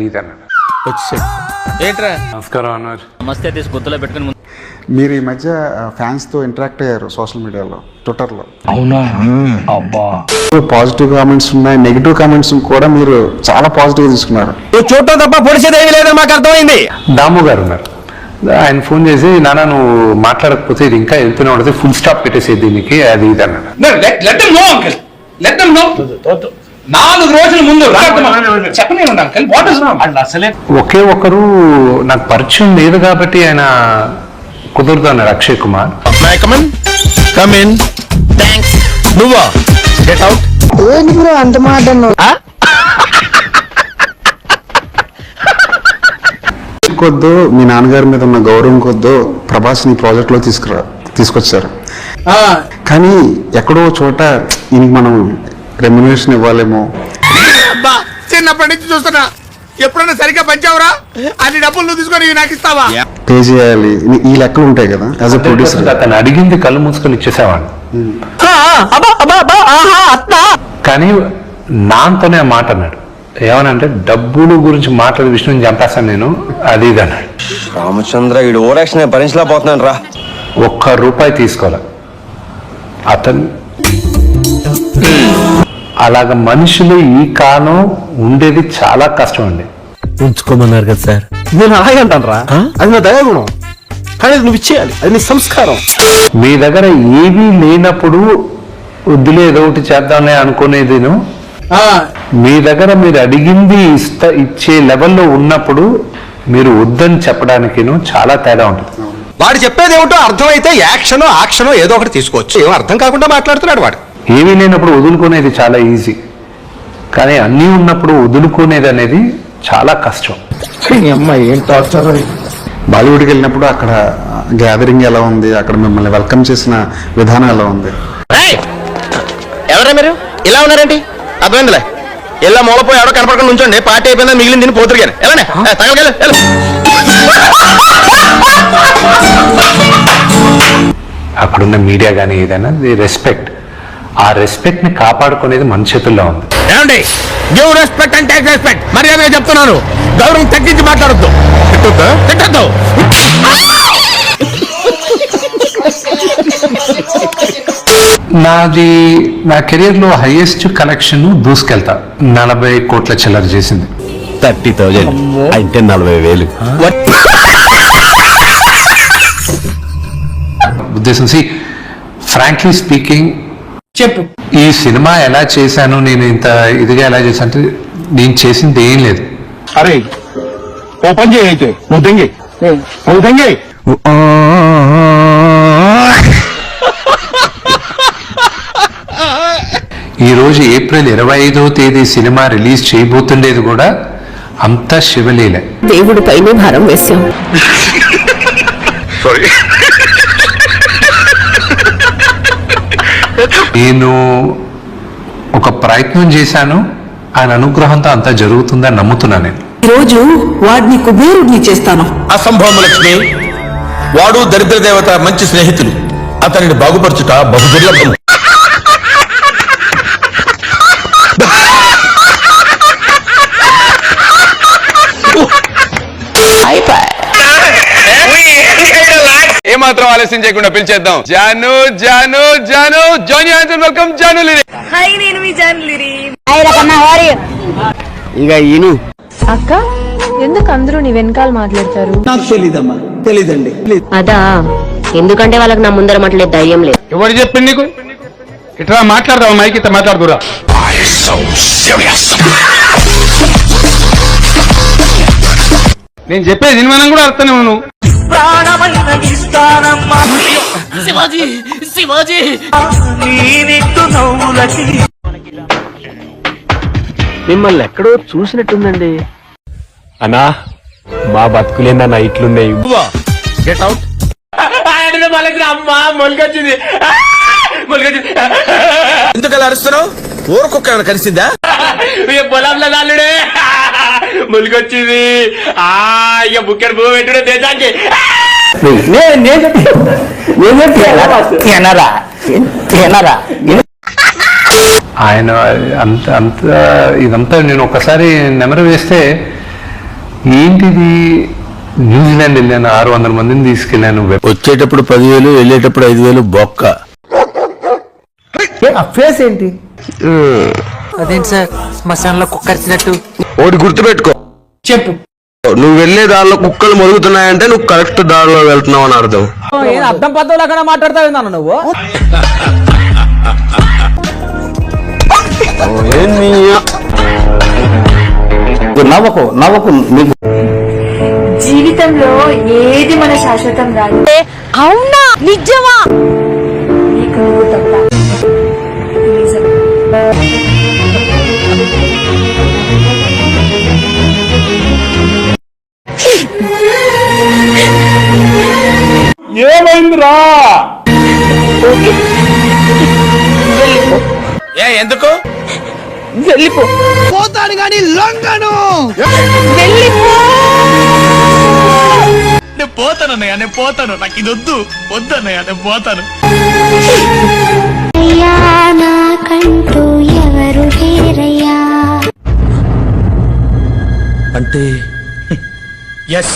ఇది అన్నాడు. ఏంట్రా నమస్కారం అన్నారు. నమస్తే తీసి గుర్తులో పెట్టుకుని మీరు ఈ మధ్య ఫ్యాన్స్తో ఇంటరాక్ట్ అయ్యారు సోషల్ మీడియాలో, ట్విట్టర్లో. అవునా? అబ్బా, పాజిటివ్ కామెంట్స్ ఉన్నాయి, నెగిటివ్ కామెంట్స్ కూడా మీరు చాలా పాజిటివ్ తీసుకున్నారు. చూడటం తప్ప పొడిచేదేమీ లేదని మాకు అర్థమైంది. దాము గారు ఉన్నారు, ఆయన ఫోన్ చేసి నాన్న నువ్వు మాట్లాడకపోతే ఇది ఇంకా వెళ్తూనే ఉంటుంది, ఫుల్ స్టాప్ పెట్టేసేది దీనికి, అది ఇది అన్నాడు. 4 రోజుల ముందు అసలే ఒకే ఒకరు నాకు పరిచయం లేదు కాబట్టి ఆయన కుదరదు అన్నాడు, అక్షయ్ కుమార్. నువ్వా గెట్ అవుట్. అంత మాట కొద్దు మీ నాన్నగారి మీద ఉన్న గౌరవం కొద్దు ప్రభాస్ని ప్రాజెక్ట్లో తీసుకొచ్చారు. కానీ ఎక్కడో చోట ఇంక మనం రెమ్యునరేషన్ ఇవ్వాలేమో. చిన్నప్పటి నుంచి చూస్తున్నా, ఎప్పుడైనా సరిగ్గా పంచావురా? అన్ని డబ్బులు నువ్వు తీసుకొని నాకు ఇస్తావా? పే చేయాలి, ఈ లెక్కలు ఉంటాయి కదా. యాజ్ అ ప్రొడ్యూసర్ అతను అడిగింది కళ్ళు మూసుకొని ఇచ్చేసేవాడు. కానీ నాతోనే ఆ మాట అన్నాడు, ఏమనంటే డబ్బులు గురించి మాట్లాడే విషయం చంపేస్తాను నేను, అది ఇది అన్నాడు. రామచంద్ర ఈ ఓవరాక్షన్ భరించలేకపోతున్నాను రా. ₹1 తీసుకోవాలి అతను. అలాగ మనుషులు ఈ కాలం ఉండేది చాలా కష్టం అండి. ఉంచుకోమన్నారు కదా సార్, నేను అలాగే అంటాను రా. అది నా దయాగుణం, కానీ నువ్వు ఇచ్చేయాలి, అది నీ సంస్కారం. మీ దగ్గర ఏమీ లేనప్పుడు వద్దులే ఏదో ఒకటి చేద్దాంలే అనుకునేది, మీ దగ్గర మీరు అడిగింది ఇచ్చే లెవెల్లో ఉన్నప్పుడు మీరు వద్దని చెప్పడానికి చాలా తేడా ఉంటుంది. వాడు చెప్పేది ఏమిటో అర్థమైతే యాక్షనో ఆక్షనో ఏదో ఒకటి తీసుకోవచ్చు. ఏమో అర్థం కాకుండా మాట్లాడుతున్నాడు వాడు. ఏమీ లేనప్పుడు వదులుకునేది చాలా ఈజీ, కానీ అన్నీ ఉన్నప్పుడు వదులుకునేది అనేది చాలా కష్టం. బాలీవుడ్కి వెళ్ళినప్పుడు అక్కడ గ్యాదరింగ్ ఎలా ఉంది, అక్కడ మిమ్మల్ని వెల్కమ్ చేసిన విధానం ఎలా ఉంది? ఎవరా మీరు ఇలా ఉన్నారండి? అర్థమైందిలే, ఇలా మూలపోయి ఎవడో కనపడకుండా ఉంచండి. పార్టీ అయిపోయిందా మిగిలిన దీన్ని పోతురు కానీ అక్కడున్న మీడియా కానీ ఏదైనా రెస్పెక్ట్, ఆ రెస్పెక్ట్ ని కాపాడుకునేది మన చేతుల్లో ఉంది. ఏమండి, give respect and take respect. మర్యాదగా చెప్తున్నాను, గౌరవం తగ్గించి మాట్లాడొద్దు. తిట్టొద్దు. నా కెరీర్ లో హైయెస్ట్ కలెక్షన్ దూసుకెళ్తా 40 కోట్ల చిల్లర చేసింది. 30,000 అంటే 40,000. ఉద్దేశం ఫ్రాంక్లీ స్పీకింగ్ చెప్పు, ఈ సినిమా ఎలా చేశాను, నేను ఇంత ఇదిగా ఎలా చేశాను అంటే నేను చేసింది ఏం లేదు. అరే ఓపెన్ చేయి, అయితే నువ్వు దెంగి. ఈ రోజు ఏప్రిల్ 25వ తేదీ సినిమా రిలీజ్ చేయబోతుండేది కూడా అంతా శివలీల. దేవుడి పైన భారం వేశాం. నేను ఒక ప్రయత్నం చేశాను, ఆయన అనుగ్రహంతో అంతా జరుగుతుందని నమ్ముతున్నా. నేను రోజు వాడిని కుబేరుడిని చేస్తాను. అసంభవం లక్ష్మి, వాడు దరిద్ర దేవత మంచి స్నేహితులు. అతనిని బాగుపరచుట బహుదుర్లభం. ఏమాత్రం ఆలస్యం చేయకుండా పిలిచేద్దాం. జాను జాను జాను జాయిన్ యాంసర్ వెల్కమ్ జాను లిరి. హాయ్, నేను మీ జాను లిరి. ఇక ఈను అక్క, ఎందుకు అందరూ నీ వెనకాల మాట్లాడతారు? నాకు తెలీదమ్మా, తెలీదండి. అదా, ఎందుకంటే వాళ్ళకి నా ముందర మాట్లాడే ధైర్యం లేదు. ఎవరు చెప్పింది నీకు? ఇట్లా మాట్లాడదాం, మైక్ ఇట్లా మాట్లాడుతురా. నేను చెప్పేది మనం కూడా అర్థం నువ్వు. మిమ్మల్ని ఎక్కడో చూసినట్టుందండి. అన్నా, మా బతుకులేందన్నా ఇట్లున్నాయి. Get out. ఎందుకు అలా అరుస్తున్నావు? ఊరకొక్క ఏమైనా కలిసిందా? పొలంలో దాల్లుడే ములికొచ్చింది. ఇక బుక్కెడు పువ్వు పెట్టుడే దేశానికి. ఆయన అంత ఇదంతా నేను ఒకసారి నెమరు వేస్తే ఏంటిది, న్యూజిలాండ్ వెళ్ళాను, 600 మందిని తీసుకెళ్ళాను. వచ్చేటప్పుడు 10,000, వెళ్ళేటప్పుడు 5,000 బొక్క. ఫేస్ ఏంటి? అదేంటి సార్ శ్మశానంలో కుక్కరిచినట్టు? ఒకటి గుర్తుపెట్టుకో, చెప్పు. నువ్వు వెళ్ళే దారిలో కుక్కలు మరుగుతున్నాయంటే నువ్వు కరెక్ట్ దారిలో వెళ్తున్నావు అని అర్థం. అర్థం పద్ధతులు అక్కడ మాట్లాడతావు నాన్న నువ్వు. నవ్వకు నవ్వకు నీకు జీవితంలో ఏది మన శాశ్వతం రాదు. అవునా నిజమా? నీకు నువ్వు తప్ప. నిజం. ఏమైందిరా? ఎందుకు వెళ్ళిపో. పోతాను గాని లొంగను. వెళ్ళిపో. నేను పోతానన్నయ్య, నేను పోతాను. నాకు ఇది వద్దు వద్దన్నయ్య, నేను పోతాను. నాకంటూ ఎవరు లేరయ్యా. అంటే ఎస్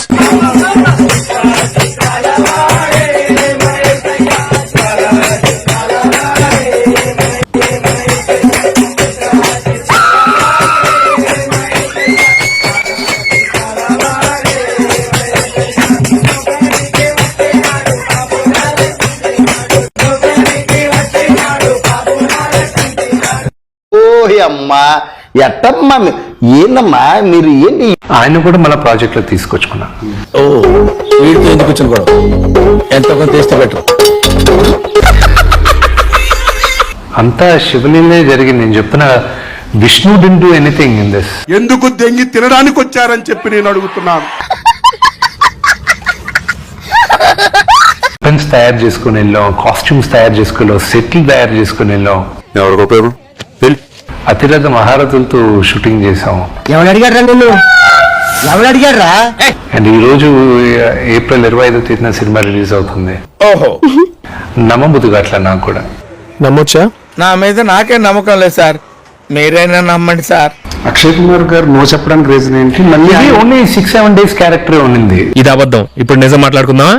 అమ్మా ఎట్టమ్మా ఏందమ్మా మీరు ఏంటి? ఆయన కూడా మన ప్రాజెక్ట్ లో తీసుకొచ్చుకున్నా. ఓ వీడితో ఎందుకు వచ్చిన గొడవ? ఎంతో కొంత తీస్తే బెటర్. అంతా శివలీలే జరిగింది. నేను చెప్పిన Vishnu didn't do anything in this. ఎందుకు దెంగి తినడానికి వచ్చారని చెప్పి నేను అడుగుతున్నాను. వెపన్స్ తయారు చేసుకుని వెళ్ళాం, కాస్ట్యూమ్స్ తయారు చేసుకుని వెళ్ళాం, సెట్లు తయారు చేసుకుని వెళ్ళాం. ఎవరికి ఉపయోగం? అతిరథ మహారథులతో షూటింగ్ చేసాం. ఎవరు అడిగారా నిన్ను? ఎవరు అడిగారా? అండ్ ఈ రోజు ఏప్రిల్ 25వ తేదీన సినిమా రిలీజ్ అవుతుంది. ఓహో, నమ్మబుద్ధి కావట్లే నాకు కూడా. నమ్మొచ్చా? నా మీద నాకే నమ్మకం లేదు సార్, మీరైనా నమ్మండి సార్. అక్షయ్ కుమార్ గారు నో చెప్పడానికి రీజన్ ఏంటి? మళ్ళీ ఇది ఓన్లీ 6-7 డేస్ క్యారెక్టర్ ఉండింది. ఇది అబద్ధం. ఇప్పుడు నిజం మాట్లాడుకుందామా?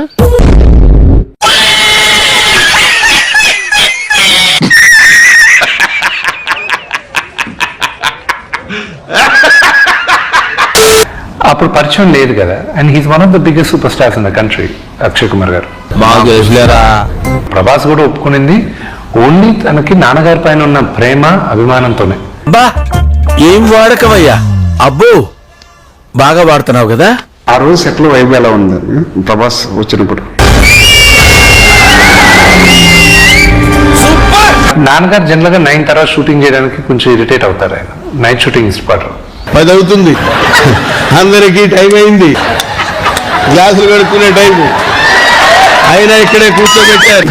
అప్పుడు పరిచయం లేదు కదా. And he's one of the biggest super stars in the country Akshay Kumar గారు. బాగా చేసలేరా? ప్రభాస్ కూడా ఒప్పుకునింది ఓన్లీ తనకి నాన్నగారి పైన ఉన్న ప్రేమ అభిమానంతోనే. బా ఏం వాడకమయ్యా, అబ్బో బాగా వాడుతున్నావు కదా. ఆ రోజు సెట్లో వైబ్ ఎలా ఉంది ప్రభాస్ వచ్చినప్పుడు? నాన్నగారు జనరల్ గా 9 తర్వాత షూటింగ్ చేయడానికి కొంచెం ఇరిటేట్ అవుతారు. ఆయన నైట్ షూటింగ్ ఇష్టపడరు. 10 అవుతుంది, అందరికీ టైం అయింది, గ్లాసులు కడుక్కునే టైం అయినా ఇక్కడే కూర్చోబెట్టారు.